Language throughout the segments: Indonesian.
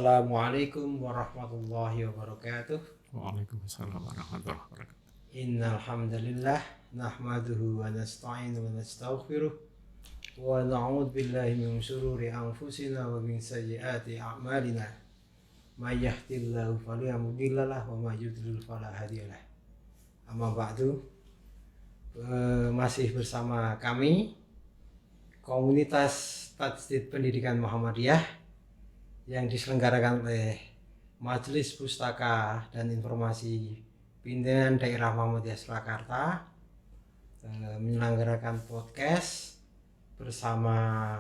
Assalamualaikum warahmatullahi wabarakatuh. Waalaikumsalam warahmatullahi wabarakatuh. Innal hamdalillah nahmaduhu wa nasta'inu wa nastaghfiruh wa na'udzu billahi min shururi anfusina wa min sayyiati a'malina. May yahdihillahu fala mudilla lahu wa may yudlil fala hadiyalah. Amma ba'du. Masih bersama kami komunitas Tajdid Pendidikan Muhammadiyah yang diselenggarakan oleh Majelis Pustaka dan Informasi Pimpinan Daerah Muhammadiyah Surakarta, menyelenggarakan podcast bersama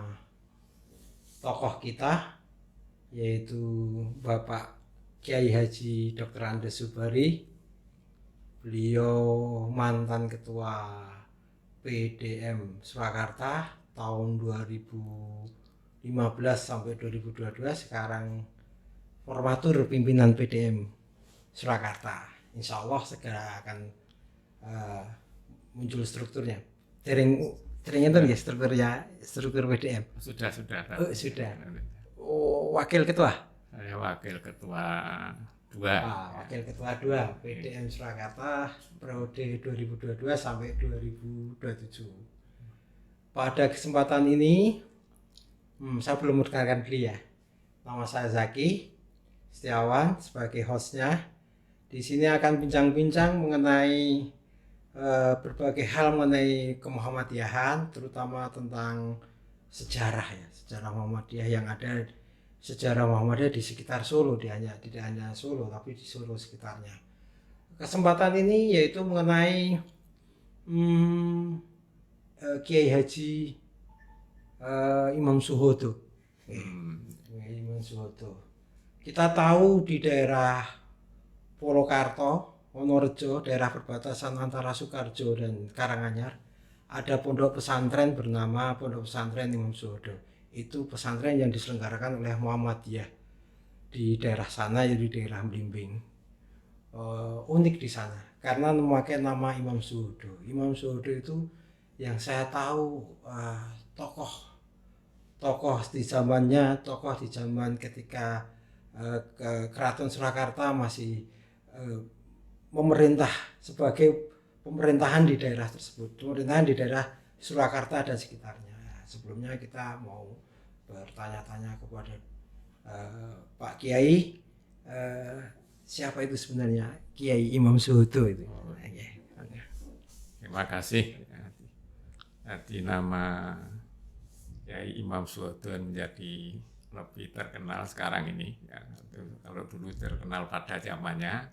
tokoh kita, yaitu Bapak Kiai Haji Dr. Andes Subari. Beliau mantan Ketua PDM Surakarta tahun 2015 sampai 2022, sekarang formatur pimpinan PDM Surakarta. Insya Allah segera akan muncul strukturnya. Tering itu ya struktur PDM. Sudah. Sudah. Wakil ketua. Saya wakil ketua 2. Wakil ketua 2 PDM Surakarta periode 2022 sampai 2027. Pada kesempatan ini saya belum memperkenalkan diri ya. Nama saya Zaki Setiawan sebagai hostnya. Di sini akan bincang-bincang mengenai berbagai hal mengenai kemuhammadiyahan, terutama tentang sejarah Muhammadiyah yang ada. Sejarah Muhammadiyah di sekitar Solo, tidak hanya Solo tapi di Solo sekitarnya. Kesempatan ini yaitu mengenai Kiai Haji Imam Suhodo. Imam Suhodo. Kita tahu di daerah Polokarto, Wonorejo, daerah perbatasan antara Sukarjo dan Karanganyar, ada pondok pesantren bernama Pondok Pesantren Imam Suhodo. Itu pesantren yang diselenggarakan oleh Muhammadiyah di daerah sana, yaitu di daerah Blimbing. Unik di sana karena memakai nama Imam Suhodo. Imam Suhodo itu yang saya tahu tokoh di zamannya, tokoh di zaman ketika Keraton Surakarta masih memerintah sebagai pemerintahan di daerah tersebut, pemerintahan di daerah Surakarta dan sekitarnya. Sebelumnya kita mau bertanya-tanya kepada Pak Kiai, siapa itu sebenarnya Kiai Imam Suhodo itu? Terima kasih. Jadi nama Kiai Imam Suhodo menjadi lebih terkenal sekarang ini. Ya, kalau dulu terkenal pada zamannya,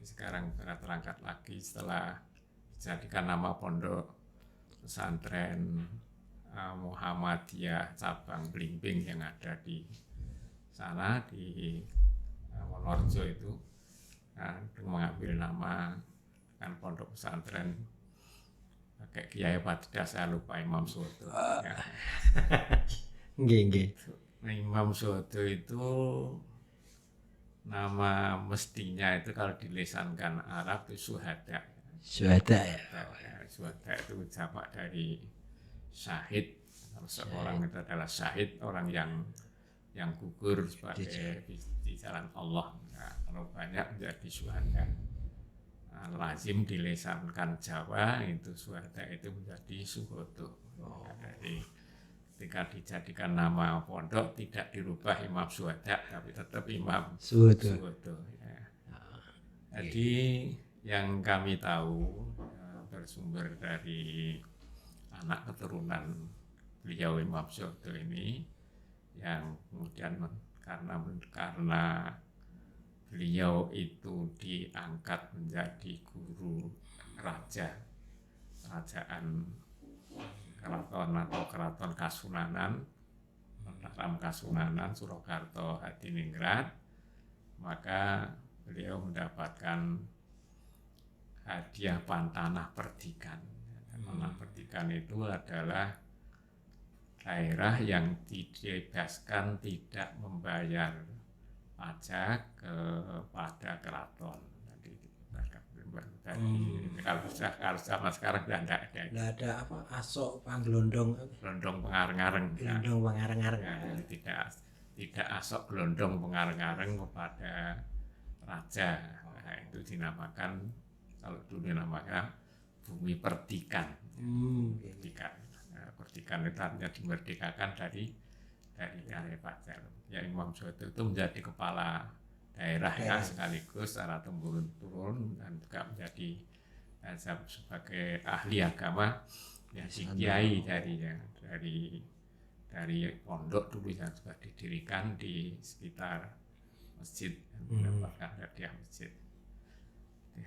sekarang terangkat lagi setelah dijadikan nama Pondok Pesantren Muhammadiyah cabang Blimbing yang ada di sana di Wonorejo itu. Nah, mengambil nama kan Pondok Pesantren pakai Kiai apa tidak saya lupa, Imam Suhodo. Ya. Nggih. Imam Suhodo itu nama mestinya itu kalau dilisankan Arab itu Syuhada. Syuhada ya. Syuhada itu jamak dari syahid. Kalau seorang itu adalah syahid, orang yang gugur sebagai di jalan Allah. Nah, kalau banyak menjadi syuhada. Nah, lazim dilisankan Jawa itu syuhada itu menjadi Suhodo. Jadi ketika dijadikan nama pondok tidak dirubah Imam Syuhada tapi tetap Imam Suhodo. Ya. Jadi yang kami tahu bersumber dari anak keturunan beliau Imam Suhodo ini yang kemudian karena beliau itu diangkat menjadi guru kerajaan keraton atau keraton Kasunanan, Mataram Kasunanan, Surakarta, Hadiningrat, maka beliau mendapatkan hadiah Pantanah Perdikan. Pantanah Perdikan itu adalah daerah yang dibebaskan tidak membayar pajak kepada keraton. Kalau zaman sekarang tidak ada. Tidak ada apa asok panglondong. Gelondong pengareng-areng. Gelondong pengareng-areng. Ya, tidak tidak asok gelondong pengareng-areng kepada raja. Nah, itu dinamakan, kalau dulu dinamakan bumi perdikan. Perdikan. Nah, perdikan itu artinya dimerdekakan dari pajak. Ya, Imam Soeharto itu menjadi kepala daerah ya, sekaligus secara temurun-turun, dan juga menjadi sebagai ahli agama, ya, kiai dari pondok dulu yang sudah didirikan di sekitar masjid, mendapatkan hadiah masjid.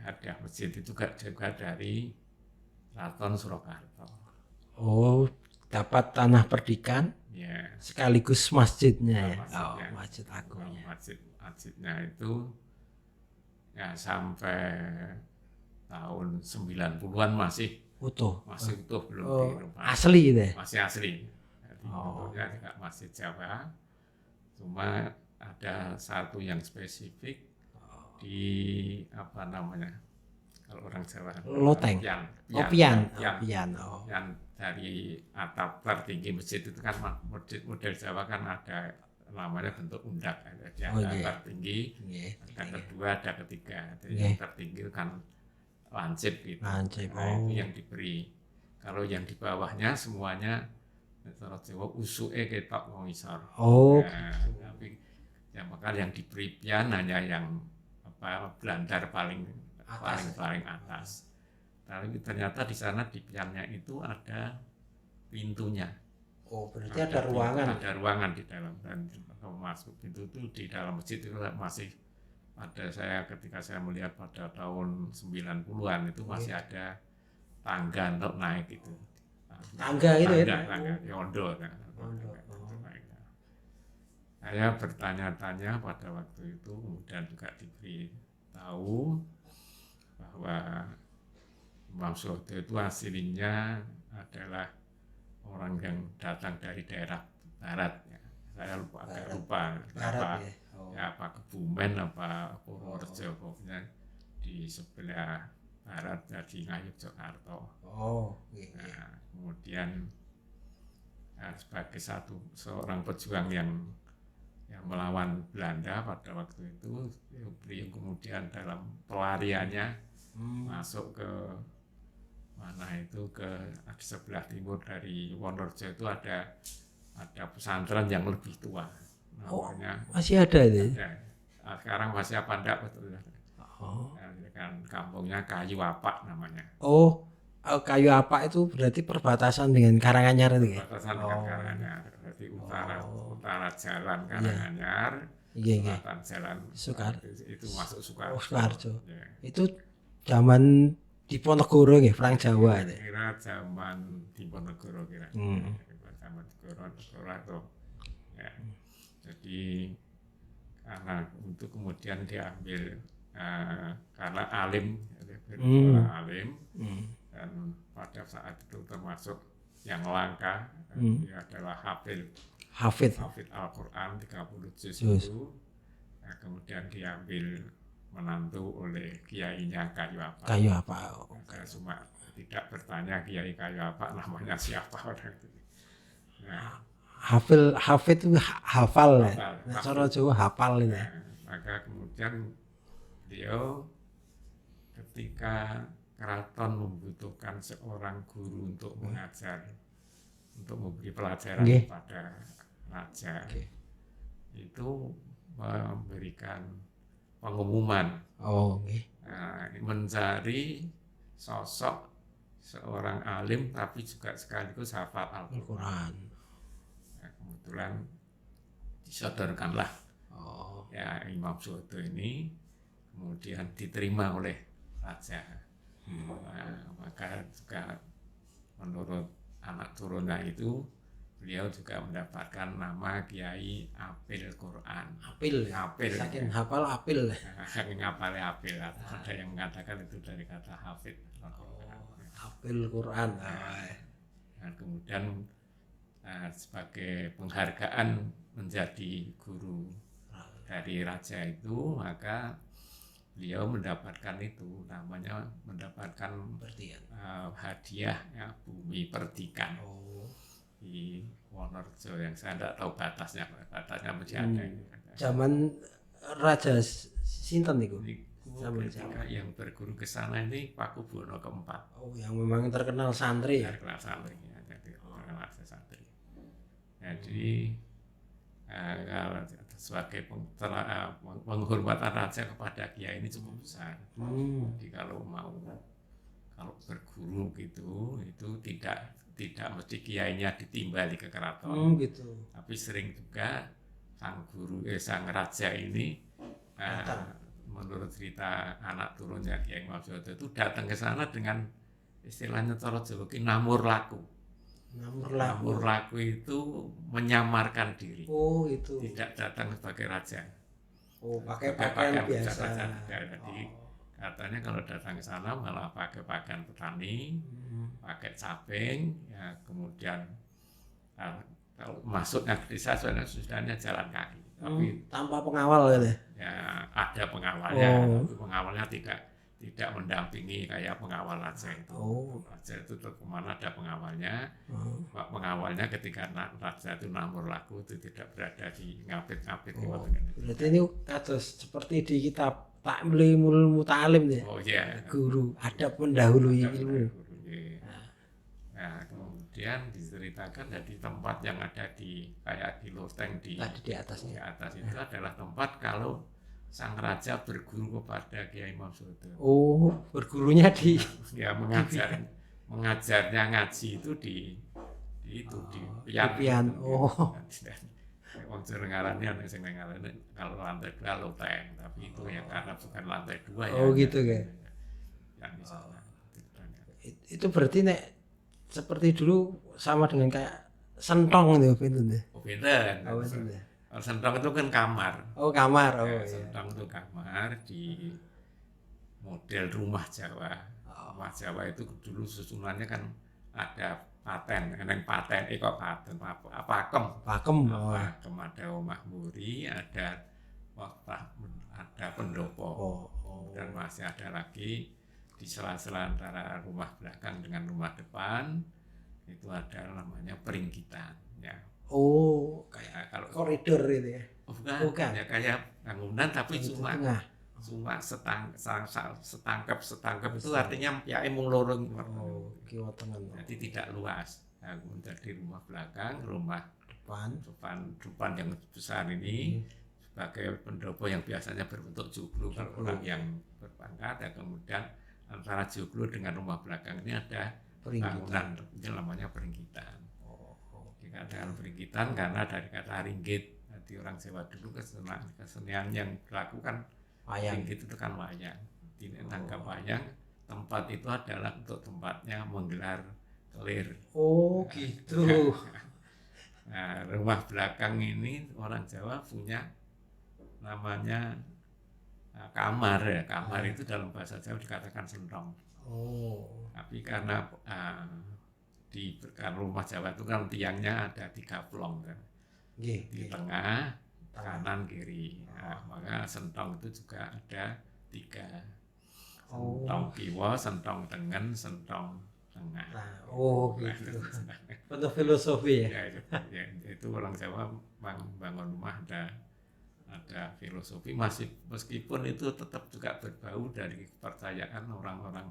Hadiah masjid itu juga dari Keraton Surakarta. Oh, dapat tanah perdikan, ya, sekaligus masjidnya ya. Masjidnya. Masjid agungnya. Masjidnya itu ya sampai tahun 90-an masih utuh, belum dirubah. Asli deh. Masih asli. Jadi bentuknya juga masih Jawa. Cuma ada satu yang spesifik di apa namanya? Kalau orang Jawa loteng. Pian. Yang dari atap tertinggi masjid itu kan model Jawa kan ada namanya bentuk undak. Jadi ada tertinggi, ada kedua, ada ketiga. Jadi yang tertinggi kan lancip gitu. Nah, itu yang diberi. Kalau yang di bawahnya semuanya cara Jawa usuke ketok wong isor. Tapi ya maka yang diberi pian hanya yang belandar paling atas. Tapi ternyata di sana di piannya itu ada pintunya. Oh, berarti ada ruangan. Ada ruangan di dalam, dan kalau masuk pintu itu di dalam masjid itu masih ada, ketika saya melihat pada tahun 90-an itu masih ada tangga untuk naik itu. Tangga itu ya? Tangga, yondo. Saya bertanya-tanya pada waktu itu, kemudian juga diberi tahu bahwa Imam Soeharto itu aslinya adalah orang yang datang dari daerah barat. Ya. Saya agak lupa apa Kebumen apa Purworejo, pokoknya di sebelah barat dari Ngayogyakarta. Nah, kemudian sebagai seorang pejuang yang melawan Belanda pada waktu itu, beliau kemudian dalam pelariannya masuk ke mana itu, ke sebelah timur dari Wonorejo itu ada pesantren yang lebih tua namanya. Masih ada itu? Sekarang masih apa enggak betul. Kan kampungnya Kayu Apak namanya. Kayu Apak itu berarti perbatasan dengan Karanganyar itu ya? Perbatasan dengan Karanganyar, berarti utara jalan Karanganyar, selatan jalan Soekarjo. Itu masuk Soekarjo. Soekarjo. Itu zaman Diponegoro nggih, perang Jawa itu. Kira zaman Diponegoro kira. Zaman Diponegoro. Ya. Jadi karena untuk kemudian diambil karena alim, dan pada saat itu termasuk yang langka, dia adalah hafid Al-Quran 30 juz itu. Nah, kemudian diambil menantu oleh kiainya Kayu Apak. Saya cuma tidak bertanya Kiai Kayu Apak namanya siapa orang itu. Nah, hafid itu hafal ya. Cara Jawa hafal itu. Maka kemudian beliau ketika keraton membutuhkan seorang guru untuk mengajar, untuk memberi pelajaran kepada raja, itu memberikan pengumuman, mencari sosok seorang alim tapi juga sekaligus hafal Al-Quran. Nah, kebetulan disodorkanlah ya Imam Soeharto ini, kemudian diterima oleh raja. Maka juga menurut anak turunnya itu, beliau juga mendapatkan nama Kiai Apil Quran. Apil. Saking hafal apil. Saking hafalnya apil. Ada yang mengatakan itu dari kata hafid. Apil Quran. Nah, kemudian sebagai penghargaan menjadi guru dari raja itu, maka beliau mendapatkan itu, namanya mendapatkan hadiah ya, bumi perdikan. di Wonorejo yang saya tidak tahu batasnya masih ada ini. Zaman Raja Sinten niku. Zaman ketika yang berguru ke sana ini Paku Buwono keempat. Oh, yang memang terkenal santri ya. Terkenal santri ya, jadi terkenal santri. Jadi kalau sebagai penghormatan raja kepada kiai ini cukup besar. Jadi kalau berguru gitu itu tidak mesti kiainya ditimbali ke keraton. Gitu. Tapi sering juga sang raja ini menurut cerita anak turunnya Kiai Imam Suwoto itu datang ke sana dengan istilahnya cara Jawa namur laku. Namur laku itu menyamarkan diri. Oh, itu. Tidak datang sebagai raja. Oh, pakai pakaian biasa. Jadi katanya kalau datang ke sana malah pakai pakaian petani, pakai caping, ya kemudian kalau masuknya ke desa sudahnya jalan kaki. Tapi tanpa pengawal gitu ya ada pengawalnya, tapi pengawalnya tidak mendampingi kayak pengawal raja itu. Raja itu kemana ada pengawalnya. Pengawalnya ketika raja itu namur laku itu tidak berada di ngapit-ngapit. Berarti ini kados seperti di kitab Ta'limul Muta'alim ya. Oh iya. Guru adab mendahului ilmu. Nah, kemudian diceritakan dari tempat yang ada di kayak di loteng di atas itu adalah tempat kalau sang raja berguru kepada Kiai Imam Suwoto. Oh, bergurunya di ya mengajarnya ngaji itu di pian. Oh. Wong ngarannya sing ngarannya kalau lantai 2 loteng, tapi itu ya karena bukan lantai 2 ya. Oh, gitu kayak. Yang di sana. Itu berarti nek seperti dulu sama dengan kayak sentong itu pintu deh. Oh, pinten. Kalau sentong itu kan kamar. Oh, kamar. Oh, ya, sentong itu kamar di model rumah Jawa. Rumah Jawa itu dulu susunannya kan ada paten, pakem. Pakem ada omah muri, ada pendopo. Dan masih ada lagi di sela-sela antara rumah belakang dengan rumah depan itu ada namanya peringgitan ya. Oh, kayak kalau koridor itu ya. Bukan. Ya kayak bangunan tapi cuma setangkep itu artinya ya emung lorong. Kiwa tengah. Jadi tidak luas. Nah, menjadi rumah belakang, rumah depan yang besar ini sebagai pendopo yang biasanya berbentuk joglo kalau orang yang berpangkat, ya kemudian antara joglo dengan rumah belakang ini ada bangunan yang namanya peringgitan. Dikatakan peringgitan karena dari kata ringgit. Jadi orang Jawa dulu kesenian yang dilakukan ringgit itu kan wayang. Dinangkap wayang, tempat itu adalah untuk tempatnya menggelar kelir. Oh, gitu. Nah, rumah belakang ini orang Jawa punya namanya kamar ya. Kamar itu dalam bahasa Jawa dikatakan sentong. Tapi karena di rumah Jawa itu kan tiangnya ada 3 plong kan. Di tengah, kanan, kiri. Nah, maka sentong itu juga ada 3. Sentong kiwa, sentong tengen, sentong tengah. Gitu. Penuh filosofi ya. Ya, itu orang Jawa bangun rumah ada filosofi meskipun itu tetap juga berbau dari kepercayaan orang-orang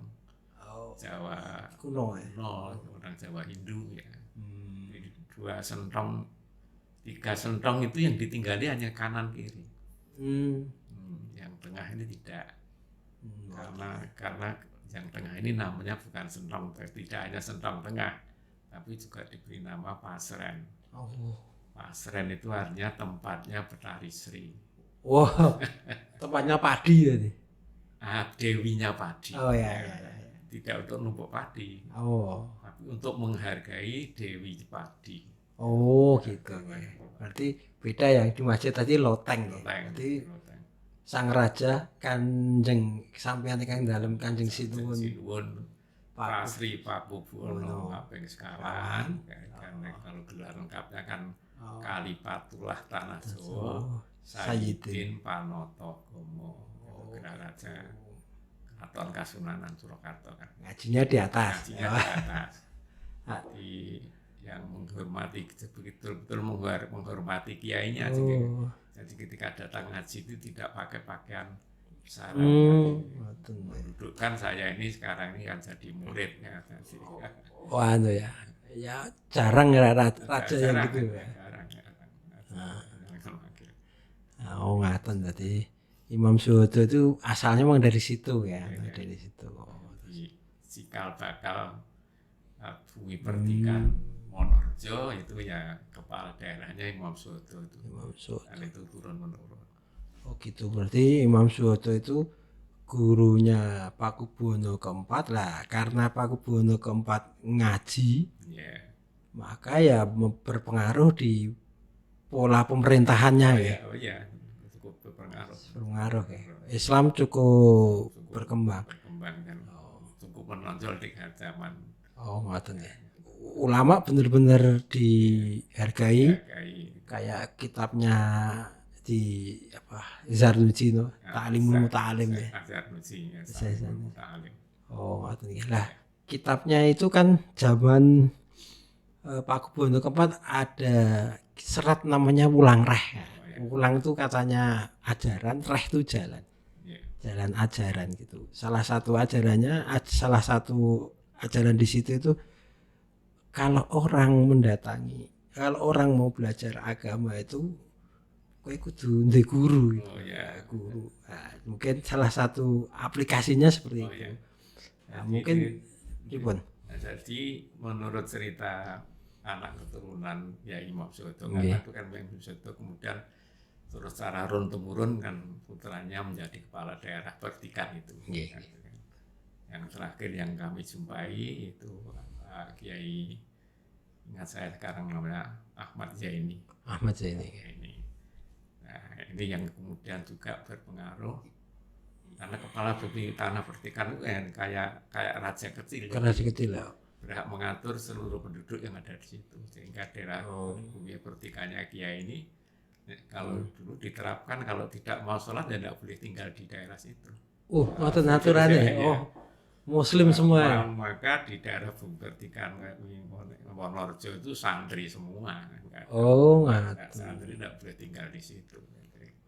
Jawa kuno, orang Jawa Hindu ya. Jadi 3 sentong itu yang ditinggali hanya kanan kiri. Yang tengah ini tidak. Karena yang tengah ini namanya bukan sentong, tidak hanya sentong tengah, tapi juga diberi nama pasren. Pasren itu artinya tempatnya Betari Sri. Tempatnya padi ya nih. Dewinya padi. Ya. Tidak untuk numpuk padi. Tapi untuk menghargai Dewi Padi. Gitu. Berarti beda yang di masjid tadi loteng. Jadi sang raja Kanjeng sampeyan kang dalem Kanjeng Sinuwun Pasri Paku Buwono kaping sekawan. Karena kalau gelar lengkapnya kan Kalipatullah Tanah Jawa Sayyidin Panoto Gomo. Gelar raja Keraton Kasunanan Surakarta kan. Ngajinya di atas. Ngajinya di atas. Di yang menghormati, betul-betul menghormati kiainya. Oh. Jadi ketika datang ngaji itu tidak pakai pakaian sarung. Ngoten. Mendudukkan saya ini sekarang ini kan jadi murid ya. Oh, anu ya. Ya jarang ya raja yang gitu ya. Jarang. Oh, ngaten tadi. Imam Suhoto itu asalnya memang dari situ ya, dari situ. Di cikal bakal bumi pertikan Wonorejo itu ya kepala daerahnya Imam Suhoto itu. Imam Suhoto. Dan itu turun menurun. Oh gitu, berarti Imam Suhoto itu gurunya Pakubuwono keempat lah. Karena Pakubuwono keempat ngaji, maka ya berpengaruh di pola pemerintahannya ya. Oh iya, cukup berpengaruh. Berpengaruh ya. Islam cukup berkembang Dan cukup menonjol di zaman. Oh, ngoten ya. Ulama benar-benar dihargai. Kayak kitabnya di Zarnuji no, Ta'limul Muta'alim ya. Zarnuji ya. Oh, ngoten ya. Lah, kitabnya itu kan zaman Pakubuwono keempat ada serat namanya Wulang Reh. Wulang itu katanya ajaran, reh itu jalan. Jalan ajaran gitu. Salah satu ajaran di situ itu kalau orang mau belajar agama itu kowe kudu ndek guru gitu. Guru. Nah, mungkin salah satu aplikasinya seperti itu. Nah, mungkin gimana? Jadi menurut cerita anak keturunan ya Imam Suhoto, karena itu kan Imam Suhoto kemudian terus secara turun-temurun kan putranya menjadi kepala daerah Pertikan itu. Yang terakhir yang kami jumpai itu Kiai, ingat saya sekarang namanya Ahmad Zaini. Nah, ini yang kemudian juga berpengaruh karena kepala bumi tanah Pertikan itu kayak raja kecil. Raja kecil ya. Berhak mengatur seluruh penduduk yang ada di situ, sehingga daerah bumi Pertikannya Kiai ini kalau dulu diterapkan kalau tidak mau sholat ya tidak boleh tinggal di daerah situ. Ngoten aturannya. Muslim semua. Maka di daerah bumi Pertikan Wonorejo itu santri semua. Ngaten. Santri tidak boleh tinggal di situ.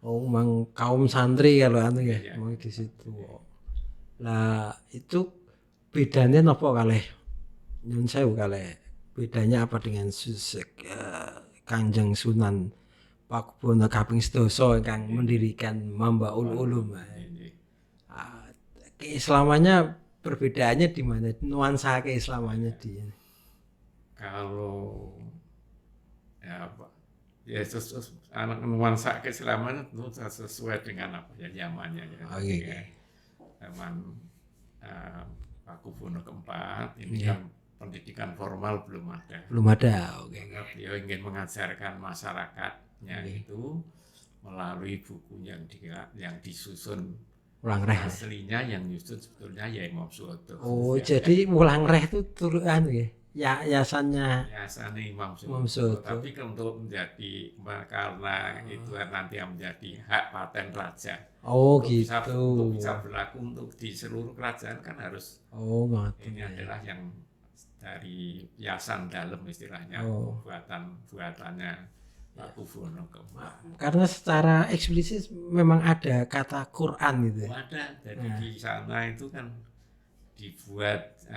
Memang kaum santri kalau ya, memang di situ. Lah itu bedanya napa kalih nyun sewu kalih bedanya apa dengan Kanjeng Sunan Pakubuwono kaping 12 ingkang mendirikan Mambaul Ulum. Keislamannya perbedaannya di mana? Nuansa keislamannya di kalau anak nuansa keislamannya itu sesuai dengan apa ya zamannya ya. Zaman Pakubuwono keempat ini kan pendidikan formal belum ada. Beliau ingin mengajarkan masyarakatnya itu melalui buku yang disusun Wulang Reh. Aslinya yang nyusun sebetulnya ya Imam Suhoto. Jadi Wulang Reh itu turunan ya. Yayasannya Imam Suhoto. Tapi untuk menjadi karena itu nanti menjadi hak paten raja. Gitu. Untuk bisa berlaku untuk di seluruh kerajaan kan harus. Ini adalah yang dari yayasan dalam istilahnya buatannya Pakubuwono keempat. Karena secara eksplisit memang ada kata Quran gitu. Ada. Jadi di sana itu kan dibuat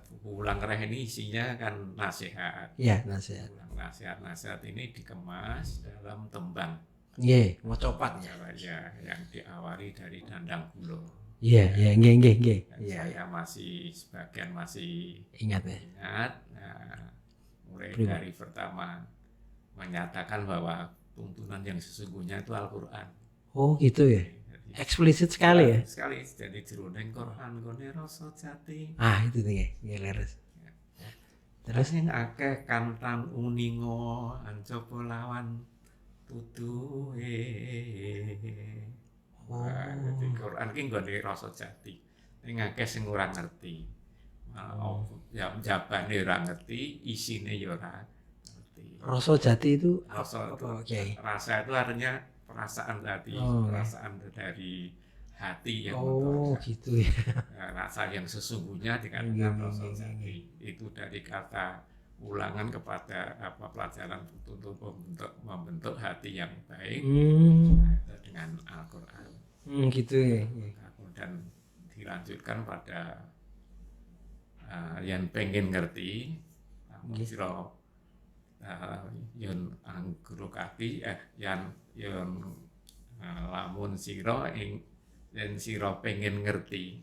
buku Wulang Reh ini isinya kan nasihat. Iya, nasihat. Nasihat ini dikemas dalam tembang. Mocopat ya. Yang diawali dari Dandang Gulo. Nggih. Saya sebagian masih ingat ya. Mulai dari pertama menyatakan bahwa tuntunan yang sesungguhnya itu Al-Quran. Gitu ya. Eksplisit sekali ya. Sekali. Jadi jroning Quran gone rasa jati. Itu nggih leres. Terus yang akeh kantan uningo ancoba lawan tuduhe. Jadi Quran ki nggone rasa jati. Ning akeh sing ora ngerti. Ya jabane ora ngerti, isine ya ora ngerti. Rasa jati itu rasa itu artinya perasaan hati, perasaan dari hati yang gitu ya. Rasa yang sesungguhnya dikatakan rasa jati. Itu dari kata ulangan kepada pelajaran untuk membentuk hati yang baik dengan Al-Quran. Gitu ya. Kemudian dilanjutkan pada yang pengen ngerti, sira yen angguru kaki yang lamun sira yen sira pengen ngerti,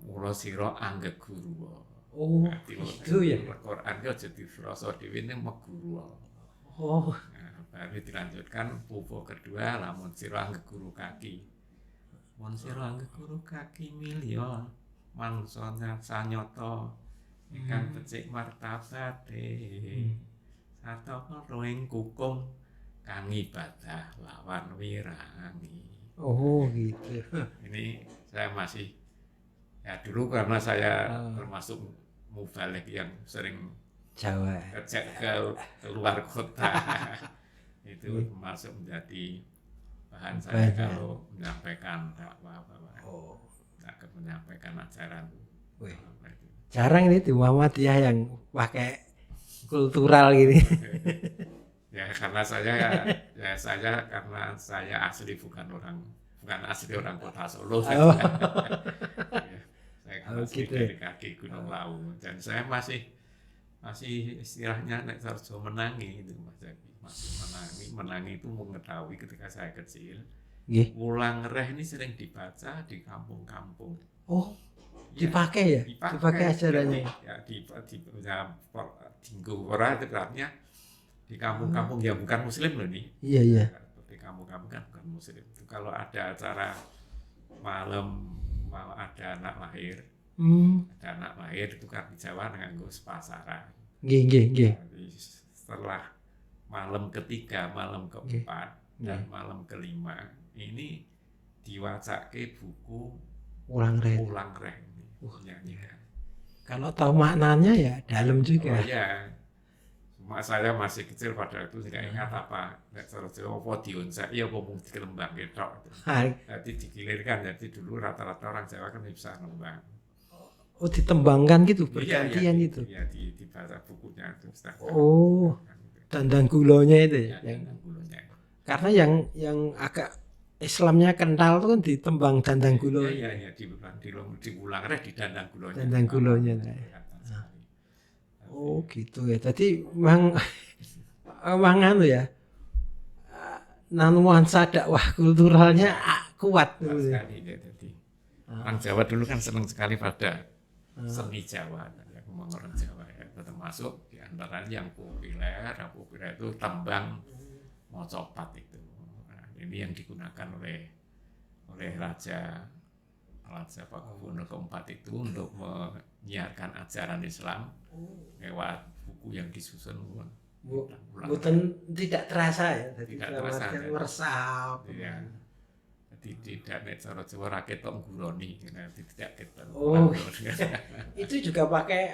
mula sira anggek guru. Oh, itu ya. Al-Quran itu jadi dirasa dhewe ini meguru. Oh, Baru dilanjutkan pupuh kedua, lamun sira anggek guru kaki. Mun sira anggek guru kaki milya mangsa sanyata ingkang becik martabate. Sarta roeng kukung kang ibadah lawan wirangi. oh gitu. Ini saya masih ya dulu karena saya termasuk mubalik yang sering Jawa. keluar kota itu masuk menjadi bahan saya kalau menyampaikan dakwah menyampaikan ajaran. Jarang ini di Muhammadiyah yang pakai kultural gini. Ya karena saya karena saya asli bukan asli orang kota Solo. Saya kan asli dari kaki Gunung Lawu dan saya masih istilahnya nek sarjo menangi itu masih menangi itu mengetahui ketika saya kecil. Ulang reh ini sering dibaca di kampung-kampung. Oh, dipakai ya? Dipakai ajarannya. Ya di Dinggora itu artinya di kampung-kampung yang bukan muslim loh nih. Iya. Di kampung-kampung kan bukan muslim. Itu kalau ada acara malam mau ada anak lahir. Ada anak lahir itu kan di Jawa nganggo sepasaran. Nggih. Setelah malam ketiga, malam keempat, dan malam kelima ini diwacake buku Ulang reh. Nyanyikan. Kalau tahu maknanya ya dalam juga. Oh iya. Cuma saya masih kecil pada itu tidak ingat apa. Nek Jawa apa diunsak, iya apa mung dikelembang ketok. Jadi digilirkan, jadi dulu rata-rata orang Jawa kan bisa ngembang. Oh ditembangkan gitu, bergantian itu? Iya, dibaca bukunya itu. Oh, dandang gulonya itu ya? Dandang gulonya. Karena yang agak Islamnya kental itu kan ditembang dandang gulo. Iya, diulang reh di dandang gulonya. Dandang gulonya. Oh gitu ya. Tadi memang anu ya. Nuansa dakwah kulturalnya kuat. Sekali ya, jadi orang Jawa dulu kan senang sekali pada seni Jawa. Ngomong orang Jawa ya, termasuk di antaranya yang populer itu tembang mocopat itu. Ini yang digunakan oleh Raja Pakubuwono keempat itu untuk menyiarkan ajaran Islam lewat buku yang disusun tidak terasa ya, tidak terasa meresap. Ya. Jadi tidak nek cara Jawa ra ketok ngguroni, tidak ketok. Oh. Itu juga pakai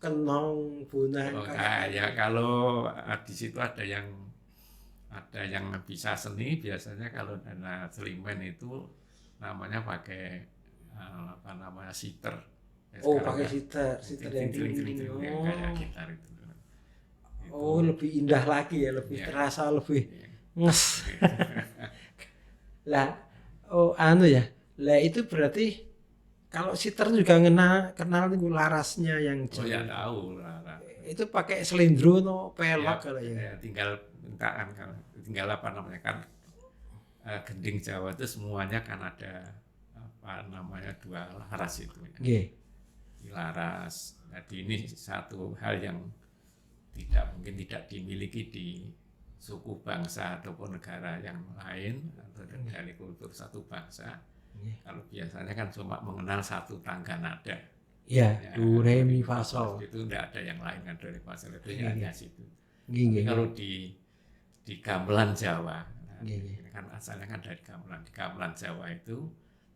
kenong bunang. Ya kalau di situ ada yang bisa seni, biasanya kalau dana selimen itu namanya pakai siter. Oh, pakai siter yang tinggi. Kayak gitar itu. Oh, lebih indah lagi ya, lebih terasa, lebih nges. Lah, ya. Lah itu berarti kalau siter juga kenal nih larasnya yang Oh ya tahu laras. Itu pakai selindro no pelok kalau ya. Tinggal apa namanya kan gending Jawa itu semuanya kan ada dua laras itu. Laras. Jadi ini satu hal yang mungkin tidak dimiliki di suku bangsa ataupun negara yang lain atau dari kultur satu bangsa. Kalau biasanya kan cuma mengenal satu tangga nada. Ya, do re mi fa sol. Itu tidak ada yang lain kan dari pasal itu hanya situ. Tapi kalau di gamelan Jawa, ini kan asalnya kan dari gamelan. Di gamelan Jawa itu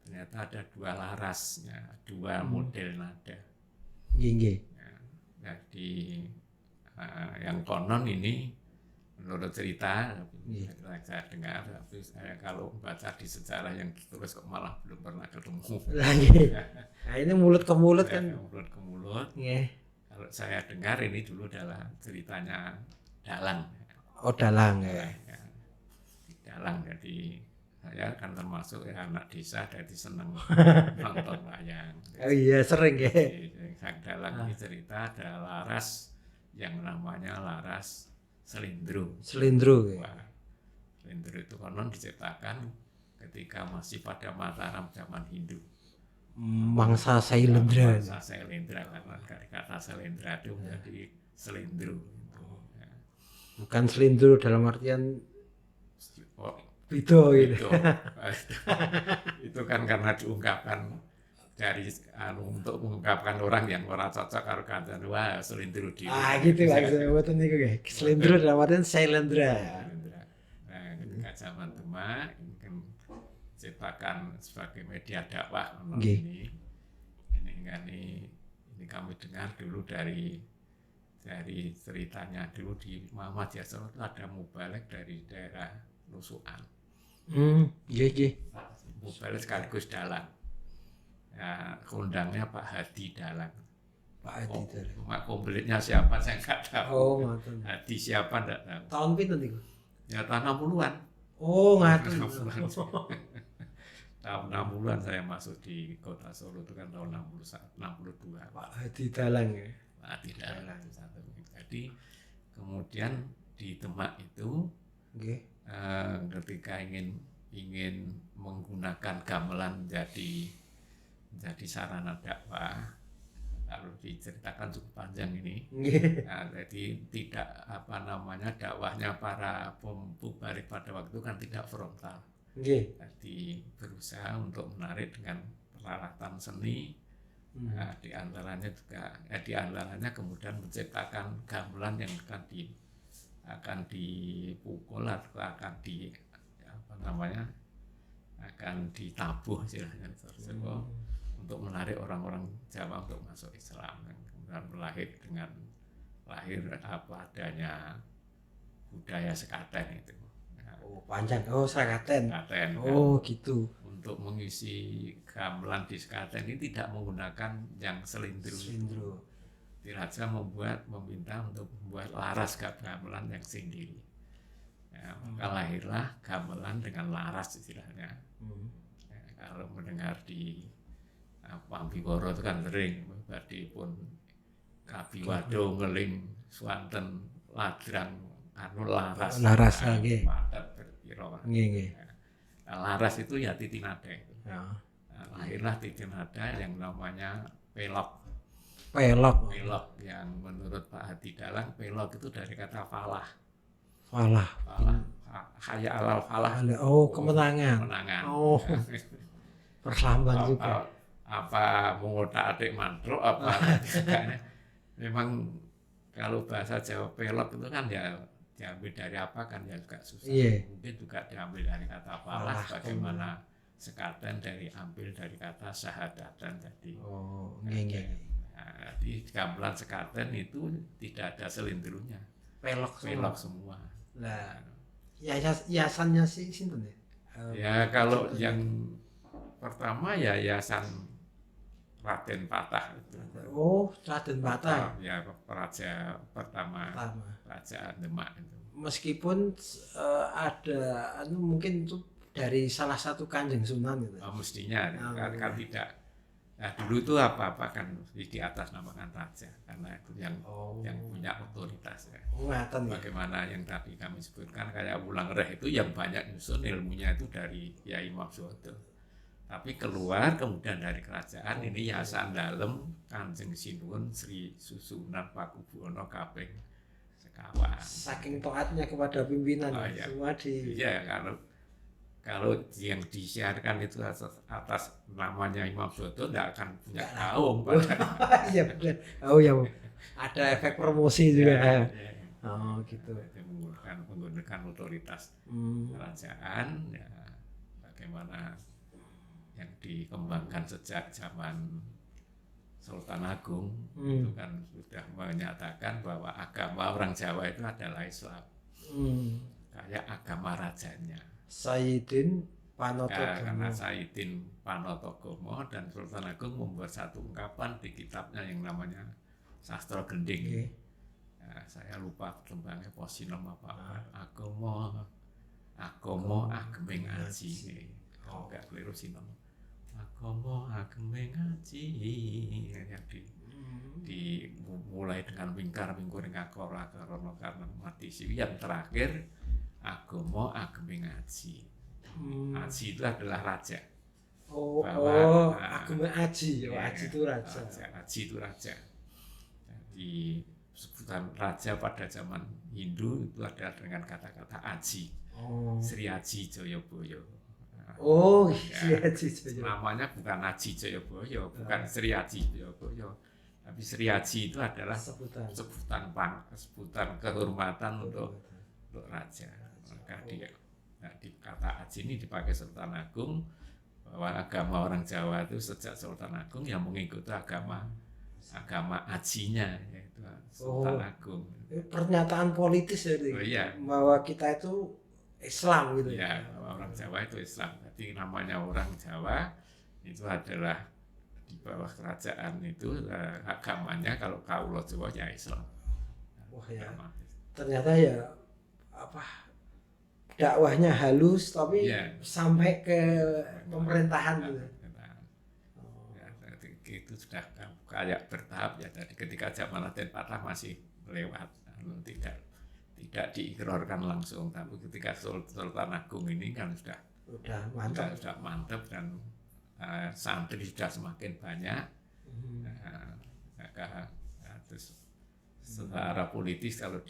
ternyata ada dua larasnya, dua model nada. Jadi yang konon ini menurut cerita, saya dengar, tapi saya kalau baca di sejarah yang ditulis kok malah belum pernah ketemu. Nah ini mulut ke mulut kan? Mulut ke mulut. Yeah. Kalau kalau saya dengar ini dulu adalah ceritanya Dalang. Oh, Dalang ya. Ya. Dalang, jadi saya kan termasuk ya anak desa, jadi seneng nonton wayang. Oh iya, sering ya. Jadi, Sang Dalang ini cerita ada laras yang namanya Laras Selindro. Selindro ya. Wah, Selindro itu konon diciptakan ketika masih pada Mataram zaman Hindu. Mangsa Sailendra. Mangsa Sailendra, karena dari kata Sailendra itu menjadi Selindro. Ya. Bukan Selindro dalam artian Oh, Bido gitu. itu kan karena diungkapkan dari untuk mengungkapkan orang yang ora cocok karo kancan, wah Selindro di. Gitu maksudnya buatan niku ya. Selindro dalam artian Sailendra. Nah, ketika zaman Demak ini kan ciptakan sebagai media dakwah ini kami dengar dulu dari ceritanya dulu di Muhammadiyah Solo itu ada mubalik dari daerah Nusukan. Iya. Mubalik sekaligus Dalang. Ya, kondangnya Pak Hadi Dalang. Pak Hadi Dalang. Mak komplitnya siapa saya nggak tahu. Oh, ngoten. Hadi siapa nggak tahu. Tahun pinten niku? Ya tahun 60-an. Oh, ngaten. Tahun 60-an saya masuk di kota Solo itu kan tahun 62. Pak Hadi Dalang ya. Pak Hadi Dalang. Jadi kemudian di Demak itu ketika ingin menggunakan gamelan menjadi sarana dakwah, lalu diceritakan cukup panjang ini. Nah, jadi tidak dakwahnya para pemubarik pada waktu kan tidak frontal. Jadi berusaha untuk menarik dengan peralatan seni. Nah, di antaranya kemudian menciptakan gamelan yang akan dipukul atau akan ditabuh istilahnya untuk menarik orang-orang Jawa untuk masuk Islam, kemudian lahir apa adanya budaya sekaten itu. Panjang. Sekaten. Sekaten. Gitu. Untuk mengisi gamelan di sekaten ini tidak menggunakan yang selindro. Raja meminta untuk membuat laras gamelan yang sendiri. Ya, maka lahirlah gamelan dengan laras istilahnya. Ya, kalau mendengar di Pambiworo itu kan sering berarti pun kabiwado ngeling swanten ladrang laras padat berpiro. Laras itu ya titinada itu. Lahirlah titinada yang namanya pelok yang menurut Pak Hadi Dalang pelok itu dari kata falah. Haya alal falah. Kemenangan. Perlambang juga. Apa mengotak-atik mantruk apa. Memang kalau bahasa Jawa pelok itu kan ya diambil dari apa kan ya juga susah. Mungkin juga diambil dari kata falah, bagaimana sekaten ambil dari kata syahadatan. Jadi di gamelan sekaten itu tidak ada selindronya, pelok semua. Nah, yayasannya sih sinten ya? Ya kalau yang pertama ya yayasan Raden Patah itu. Raden Patah. Ya raja pertama kerajaan Demak itu. Meskipun ada mungkin itu dari salah satu Kanjeng Sunan gitu. Mestinya kan tidak. Nah dulu itu apa-apa kan di atas namakan raja karena itu yang punya otoritas ya. Bagaimana yang tadi kami sebutkan kayak Wulang Reh itu yang banyak nyusun ilmunya itu dari Yai Imam Soeharto. Tapi keluar kemudian dari kerajaan ini Yayasan Dalem Kanjeng Sinuwun Sri Susunan Pakubuwana kaping sekawan. Saking taatnya kepada pimpinan semua di. Iya kalau yang disiarkan itu atas namanya Imam Soeharto tidak akan punya kaum. Iya benar. Ya ada efek promosi juga. Gitu. Menggunakan otoritas kerajaan ya bagaimana yang dikembangkan sejak zaman Sultan Agung itu kan sudah menyatakan bahwa agama orang Jawa itu adalah Islam. Kayak agama rajanya. Sayyidin Panotogomo. Karena Sayyidin Panotogomo dan Sultan Agung membuat satu ungkapan di kitabnya yang namanya sastra gending. Nggih. Nah, saya lupa tembangnya posinem apa. Agama ageme ngaji. Kalau nggak keliru sinem. Agama ageme ngaji. Ya, dimulai dengan wingkar wingkur ngakora karena mati siwi. Yang terakhir agama ageme ngaji. Aji itu adalah raja. Agama Aji. Aji itu raja. Aji itu raja. Jadi sebutan raja pada zaman Hindu itu adalah dengan kata-kata Aji. Sri Aji Jayabaya. Sri Aji Jayabaya. Namanya bukan Aji Jayabaya, bukan Sri Aji Jayabaya. Tapi Sri Aji itu adalah sebutan kehormatan untuk raja. Maka di kata Aji ini dipakai Sultan Agung, bahwa agama orang Jawa itu sejak Sultan Agung yang mengikuti agama Ajinya, yaitu Sultan Agung. Pernyataan politis ya, bahwa kita itu Islam gitu. Ya, orang Jawa itu Islam. Jadi namanya orang Jawa itu adalah di bawah kerajaan itu agamanya kalau kaulo Jawa ya Islam. Ya. Ternyata ya dakwahnya halus tapi sampai ke pemerintahan gitu. Itu sudah kayak bertahap ya. Jadi ketika zaman Raden Patah masih lewat, tidak diikrarkan langsung, tapi ketika Sultan Agung ini kan sudah mantap dan santri sudah semakin banyak. Terus secara politis kalau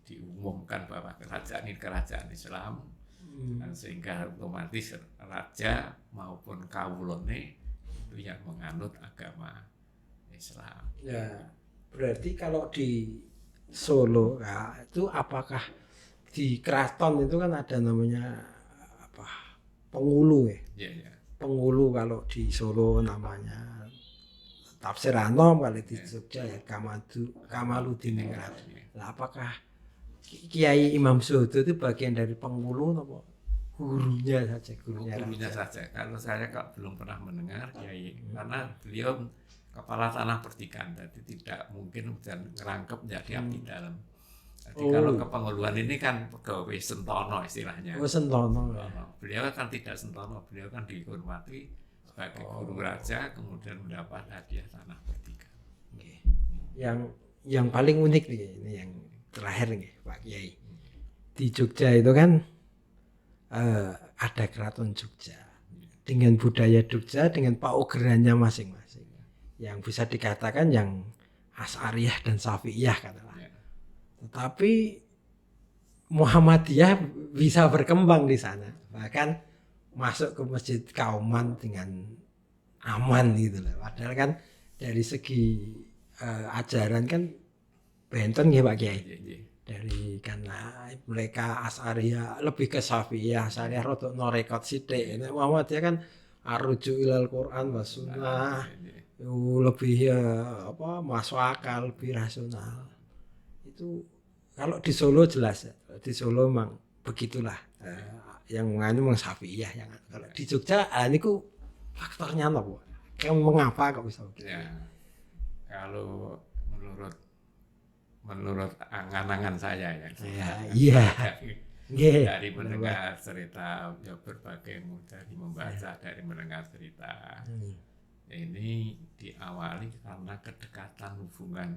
diumumkan bahwa kerajaan ini kerajaan Islam, sehingga otomatis raja maupun kawulone itu yang menganut agama Islam. Ya, berarti kalau di Solo itu apakah di keraton itu kan ada namanya Pengulu ya? Ya. Pengulu kalau di Solo namanya Tafsir Anom, kalau di Jogja ya Kamaluddin Ningrat. Nah, apakah Kiai Imam Suhodo itu bagian dari Pengulu atau gurunya saja? Kalau saya belum pernah mendengar Kiai, karena beliau kepala tanah pertigaan, jadi tidak mungkin dan ngerangkep menjadi abdi dalam. Jadi kalau kepenguluan ini kan pegawai sentono istilahnya. Sentono. Beliau kan tidak sentono, beliau kan dihormati sebagai guru raja, kemudian mendapat hadiah tanah pertigaan. Yang paling unik nih, ini yang terakhir nih Pak Kiai. Di Jogja itu kan ada keraton Jogja dengan budaya Jogja, dengan paugerannya masing-masing, yang bisa dikatakan yang Asy'ariyah dan Syafi'iyah katakanlah. Tetapi Muhammadiyah bisa berkembang di sana, bahkan masuk ke Masjid Kauman dengan aman gitu loh. Padahal kan dari segi ajaran kan benten ya Pak Kiai. Dari karena mereka Asy'ariyah lebih ke Syafi'iyah, Asy'ariyah rodok norekot sithik. Nek Muhammadiyah kan arujuk ilal Quran wa sunnah. Lebih masuk akal, lebih rasional. Itu kalau di Solo jelas ya. Di Solo memang begitulah. Yang mengandung Syafi'iyah yang kalau di Jogja niku faktornya apa? Mengapa kok bisa begitu? Ya. Kalau menurut angan-angan saya ya. Iya. Dari mendengar cerita berbagai dari membaca dari mendengar cerita. Ini diawali karena kedekatan hubungan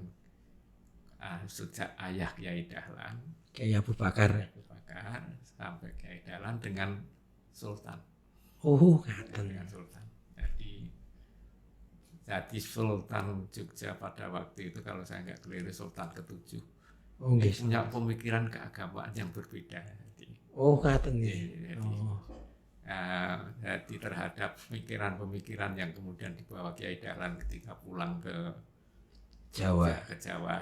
sejak ayah Kiai Dahlan, Kiai Abu Bakar sampai Kiai Dahlan dengan Sultan. Dengan Sultan. Jadi Sultan Jogja pada waktu itu kalau saya nggak keliru Sultan ke-7. Punya pemikiran keagamaan yang berbeda. Jadi terhadap pemikiran-pemikiran yang kemudian dibawa Kiai Dahlan ketika pulang ke Jawa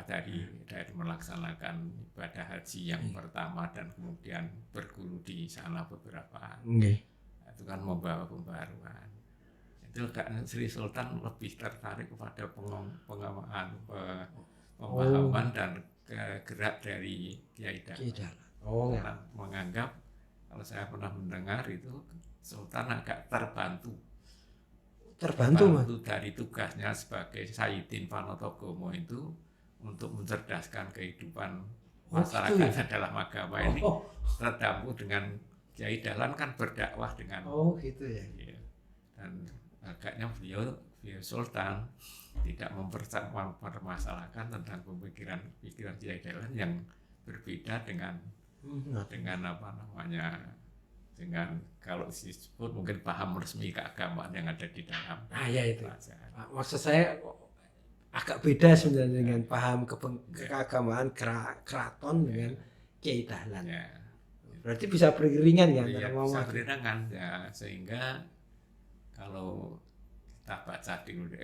dari melaksanakan ibadah haji yang pertama dan kemudian berguru di sana beberapa. Itu kan membawa pembaruan. Itu Sri Sultan lebih tertarik kepada pemahaman dan gerak dari Kiai Dahlan. Karena menganggap, kalau saya pernah mendengar itu Sultan agak terbantu terbantu Mas. bantu dari tugasnya sebagai Sayyidin Panotogomo itu untuk mencerdaskan kehidupan masyarakat Gitu ya? dalam agama ini, Oh, terdampung dengan Kiai Dahlan kan berdakwah dengan gitu ya. ya, dan agaknya beliau Sultan tidak mempermasalahkan tentang pemikiran Kiai Dahlan yang berbeda dengan apa namanya, dengan kalau disebut mungkin paham resmi keagamaan yang ada di dalam Ya itu. kerajaan. Maksud saya agak beda sebenarnya dengan paham keagamaan keraton dengan Kiai Dahlan. Ya. Berarti bisa beriringan ya Iya, antara bisa Muhammad. beriringan ya, sehingga kalau kita baca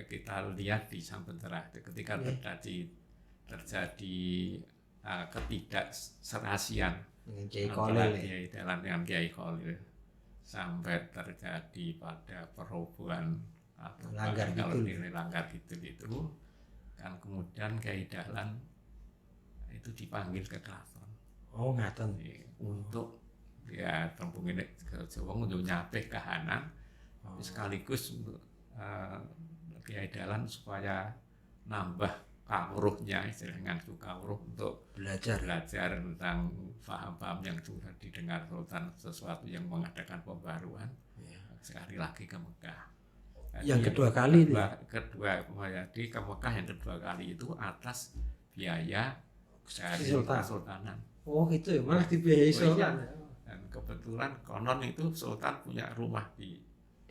kita lihat di Sampentera ketika terjadi ketidakserasian Dengan Kiai antara Khalil. Kiai Dahlan dengan Kiai Khalil sampai terjadi pada perubahan atau Langgar kalau Kidul. nilai langgar kidul itu kan kemudian Kiai Dahlan itu dipanggil ke keraton Ngaten. untuk ya tembung ini ke Jawa untuk nyapih kahanan sekaligus untuk Kiai Dahlan supaya nambah kawruhnya, istilahnya kawruh untuk Belajar tentang paham-paham yang sudah didengar Sultan, sesuatu yang mengadakan pembaruan sekali lagi ke Mekah. yang kedua kali itu. Jadi ke Mekah yang kedua kali itu atas biaya dari Sultan. Kesultanan. Gitu ya, malah dibiayai Sultan. Dan kebetulan konon itu Sultan punya rumah di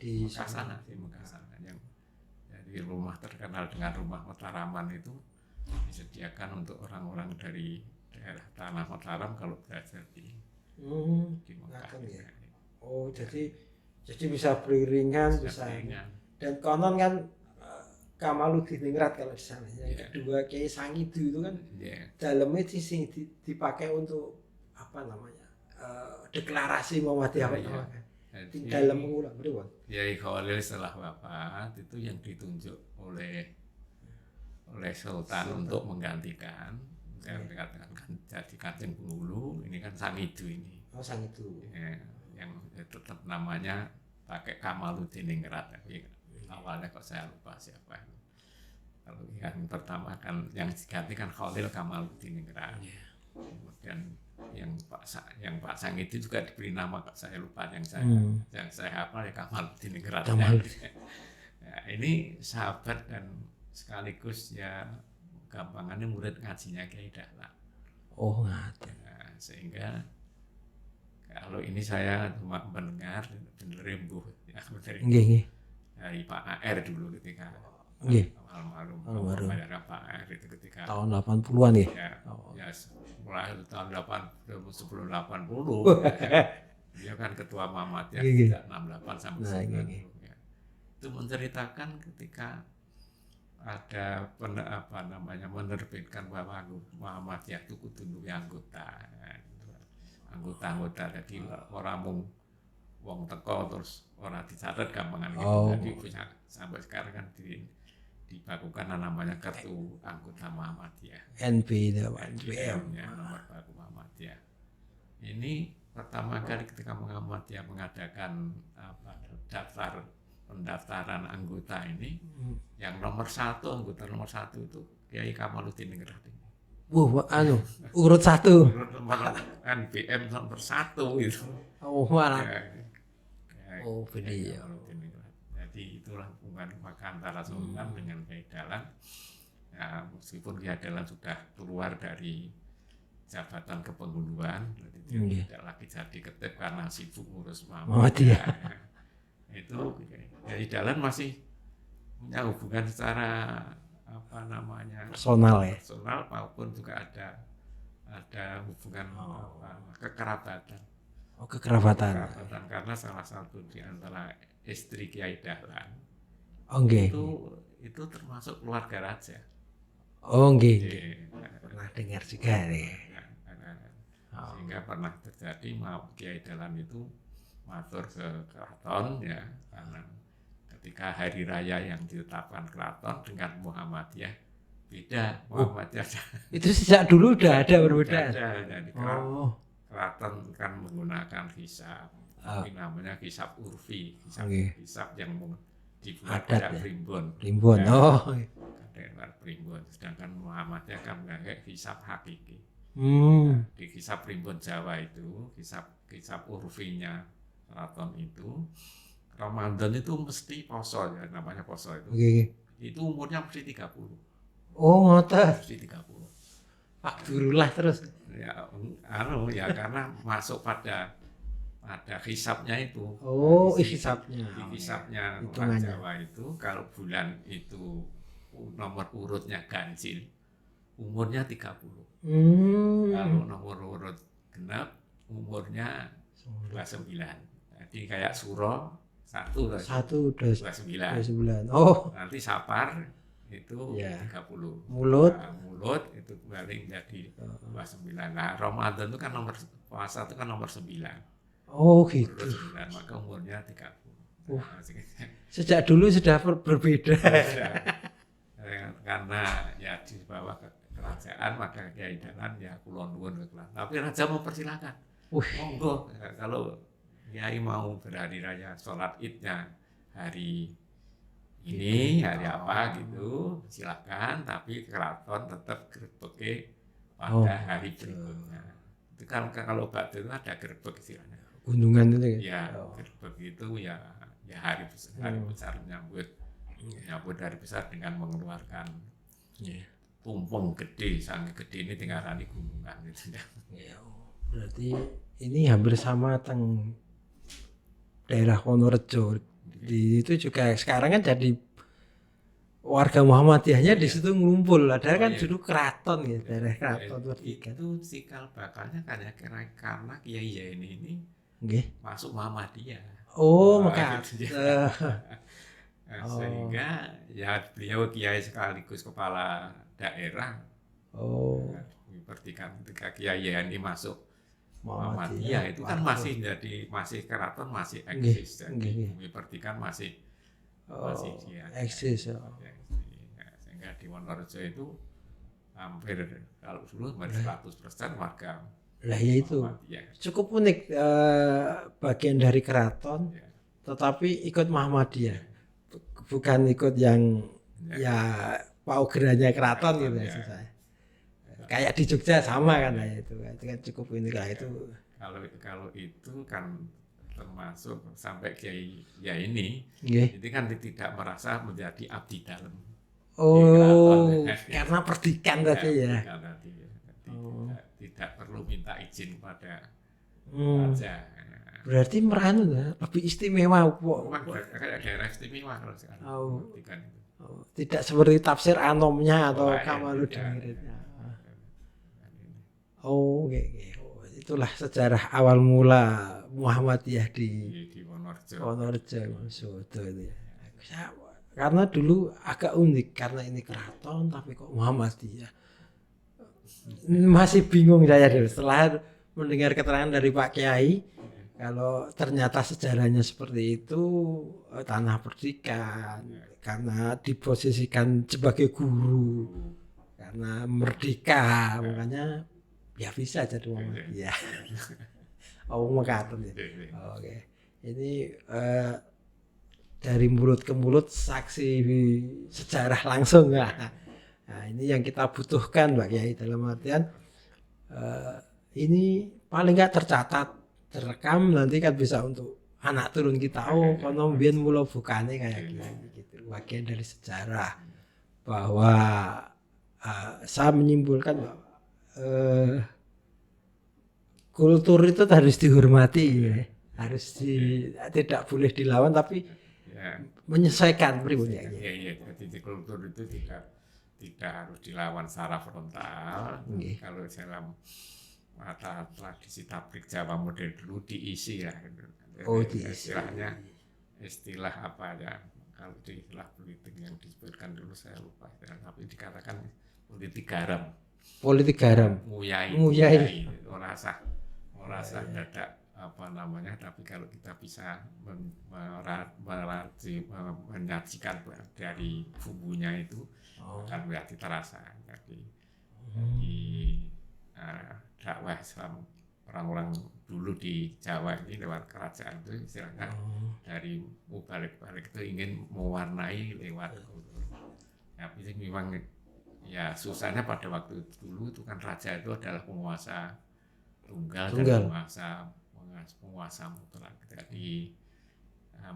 Mekah sana, yang jadi rumah terkenal dengan rumah Mataraman itu disediakan untuk orang-orang dari daerah tanah Mataram kalau belajar di Mekah. Ya. Jadi bisa beriringan, bisa. Dan konon kan Kamaluddin Ningrat kalau di sana. Yang kedua Kiai Sangidu itu kan dalamnya sih dipakai untuk apa namanya deklarasi Muhammadiyah. Di dalam mengulang betul. Kiai Khalil setelah wafat itu yang ditunjuk oleh Sultan untuk menggantikan jadi Kanjeng Penghulu ini kan Sangidu ini. Sangidu. Yang tetap namanya pakai Kamaluddin Ningrat, tapi awalnya kok saya lupa siapa. Kalau yang pertama kan yang diganti kan Khalil Kamaluddin Ningrat. Kemudian yang Pak Sang itu juga diberi nama, saya lupa, yang saya hafal ya Kamaluddin Ningrat. Ya, ini sahabat dan sekaligus ya gampangannya murid ngajinya Kiai Dahlan. Ngaten. Sehingga kalau ini saya cuma mendengar bener rembuh ya dari Pak AR dulu ketika almarhum Pak AR itu ketika tahun 80-an ya. Ya mulai tahun sebelum 80 dia kan ketua Muhammadiyah sejak 68 sampai 90 ya. Itu menceritakan ketika ada menerbitkan bahwa Muhammadiyah itu kudu duwe anggota, jadi orang mung wong teko terus orang dicatat gampangan gitu. Jadi bisa sampai sekarang kan dibakukan namanya kartu anggota Muhammadiyah. NPM ya, nomor baku Muhammadiyah. Ini pertama kali ketika Muhammadiyah mengadakan pendaftaran anggota ini, yang anggota nomor satu itu Kiai Kamaluddin Ningrat ini. Urut 1. NPM nomor 1 itu. Malah. Beliau. Jadi itulah hubungan antara Sultan dengan Kiai Dahlan. Ya, meskipun Kiai Dahlan sudah keluar dari jabatan kepenghuluan, jadi tidak lagi jadi ketep karena sibuk ngurus Muhammadiyah. Itu Kiai Dahlan masih punya hubungan secara personal maupun juga ada hubungan kekerabatan. Kekerabatan Karena salah satu di antara istri Kiai Dahlan itu termasuk keluarga raja. Pernah dengar juga nih. Sehingga pernah terjadi Kiai Dahlan itu matur ke keraton ya, karena ketika hari raya yang ditetapkan keraton dengan Muhammadiyah beda. Muhammadiyah itu sejak dulu udah ada perbedaan. Jadi keraton kan menggunakan hisab, namanya hisab urfi, hisab yang di bulan Adat pada ya? primbon. Primbon. Ya, Oh. daerah primbon. Sedangkan Muhammadiyah kan pakai hisab hakiki. Hmm. Di hisab primbon Jawa itu, hisab urfinya keraton itu, Ramadan itu mesti poso ya, namanya poso itu. Oke. Itu umurnya mesti 30. Oh, ngoten. Mesti 30. Abdullah terus. Ya, ya karena masuk pada hisabnya itu. Oh, Di hisabnya. hisabnya orang Hitungannya. Jawa itu kalau bulan itu nomor urutnya ganjil, umurnya 30. Kalau nomor urut genap, umurnya 29. Jadi kayak suro satu udah 29. 29. Oh, Nanti sapar itu ya. 30. Mulut. Nah, mulut itu kembali menjadi 29. Nah, Ramadan itu kan puasa itu kan nomor 9. Oh, Umur gitu. 9, maka umurnya 30. Nah, Sejak dulu sudah berbeda. karena ya di bawah kerajaan maka Kiai Danan ya kulon nuwun kelas. Tapi raja mempersilahkan. Monggo kalau Kiai mau berhari raya sholat idnya hari ini hari apa gitu silakan, tapi keraton tetap gerbeke pada hari berikutnya. Itu kan kalau Batu itu ada gerbek istilahnya. Gunungan itu ya? Ya, gerbek itu ya hari besar menyambut hari besar dengan mengeluarkan tumpeng gede, sangat gede ini tinggal di gunungan gitu ya. Berarti ini hampir sama teng daerah Wonorejo. Di itu juga sekarang kan jadi warga Muhammadiyahnya di situ ngumpul. Padahal kan dulu keraton ya, daerah keraton Vertigan. Itu cikal bakalnya karena Kiai ini masuk Muhammadiyah. Oh, maka gitu. Sehingga ya beliau Kiai sekaligus kepala daerah. Vertigan ketika Kiai ini masuk Muhammadiyah itu kan masih keraton masih eksis. Jadi Vertigan masih dia eksis. Sehingga di Wonorejo itu hampir kalau dulu 100% warga. Lah ya itu cukup unik, bagian dari keraton tetapi ikut Muhammadiyah, bukan ikut yang ya paugerannya keraton gitu ya. Saya kayak di Jogja sama kan ya, itu kan cukup unik lah itu. Kalau itu kan termasuk sampai Kiai ya ini, jadi kan tidak merasa menjadi abdi dalam. Karena perdikan tadi ya. Tidak perlu minta izin pada raja. Berarti meranu lebih istimewa. Kayak daerah istimewa kalau sekarang. Perdikan itu. Tidak seperti tafsir Anomnya atau Kamaluddin Muridnya. Itulah sejarah awal mula Muhammadiyah di Wonorejo itu ya. Karena dulu agak unik karena ini keraton tapi kok Muhammadiyah. Masih bingung saya dulu setelah mendengar keterangan dari Pak Kiai kalau ternyata sejarahnya seperti itu, tanah perdikan karena diposisikan sebagai guru karena merdeka makanya ya bisa jadi Muhammadiyah. Mekaten ya. Oke. Ini dari mulut ke mulut saksi sejarah langsung ya. Nah, ini yang kita butuhkan Pak Kiai, dalam artian ini paling nggak tercatat, terekam, nanti kan bisa untuk anak turun kita. Kono mbiyen mula bukane kayak gitu. Bagian dari sejarah bahwa saya menyimpulkan bahwa kultur itu harus dihormati ya. Tidak boleh dilawan tapi menyesuaikan pribadi. Jadi kultur itu tidak harus dilawan secara frontal. Kalau dalam mata tradisi tablik Jawa model dulu diisi ya. Istilahnya istilah apa ya? Kalau di istilah politik yang disebutkan dulu saya lupa. Tapi dikatakan politik garam. Politik garam. Nguyai. Merasa dadak apa namanya, tapi kalau kita bisa menyajikan dari bumbunya itu akan berarti terasa. Jadi dakwah Islam orang-orang dulu di Jawa ini lewat kerajaan itu istilahnya dari balik-balik itu ingin mewarnai lewat kultur. Tapi memang ya susahnya pada waktu dulu itu kan raja itu adalah penguasa tunggal. Dan penguasa mutlak. Jadi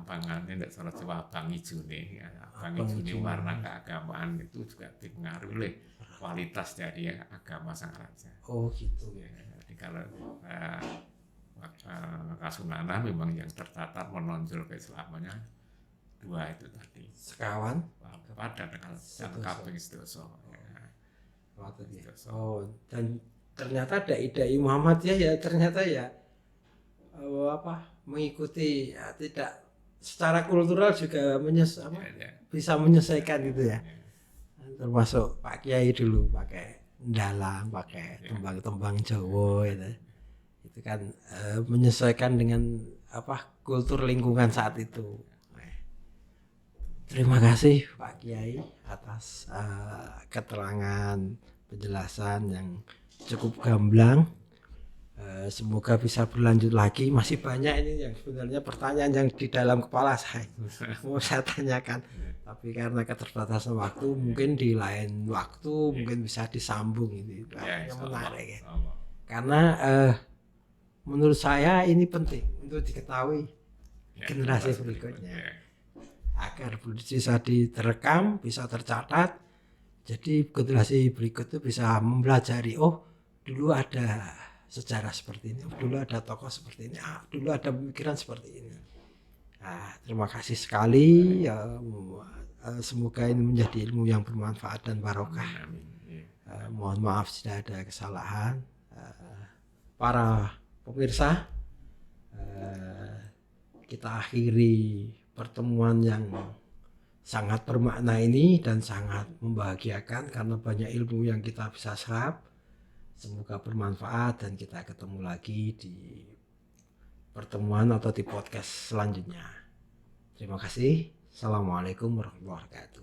pangannya tidak salah Jawa Bang Ijune, Bang Ijune warna keagamaan itu juga dipengaruhi oleh kualitas dari agama sang raja. Oh gitu. Ya, jadi kalau Kasunanan memang yang tercatat menonjol keislamannya dua itu tadi. Sekawan. Papat dan Kaping Sedoso. Oh, dan ternyata dai-dai Muhammadiyah ya ternyata ya mengikuti ya, tidak secara kultural juga bisa menyesuaikan gitu ya. Termasuk Pak Kiai dulu pakai dalang, pakai tembang-tembang Jawa gitu. Itu kan menyesuaikan dengan kultur lingkungan saat itu. Terima kasih Pak Kiai atas keterangan penjelasan yang cukup gamblang. Semoga bisa berlanjut lagi. Masih banyak ini yang sebenarnya pertanyaan yang di dalam kepala saya mau saya tanyakan. Tapi karena keterbatasan waktu, mungkin di lain waktu mungkin bisa disambung ini. Yang menarik ya. Karena menurut saya ini penting untuk diketahui generasi berikutnya. Agar bisa direkam, bisa tercatat. Jadi generasi berikut itu bisa mempelajari, oh dulu ada sejarah seperti ini, dulu ada tokoh seperti ini, dulu ada pemikiran seperti ini. Nah, terima kasih sekali. Semoga ini menjadi ilmu yang bermanfaat dan barokah. Mohon maaf jika ada kesalahan. Para pemirsa, kita akhiri pertemuan yang sangat bermakna ini dan sangat membahagiakan karena banyak ilmu yang kita bisa serap. Semoga bermanfaat dan kita ketemu lagi di pertemuan atau di podcast selanjutnya. Terima kasih. Assalamualaikum warahmatullahi wabarakatuh.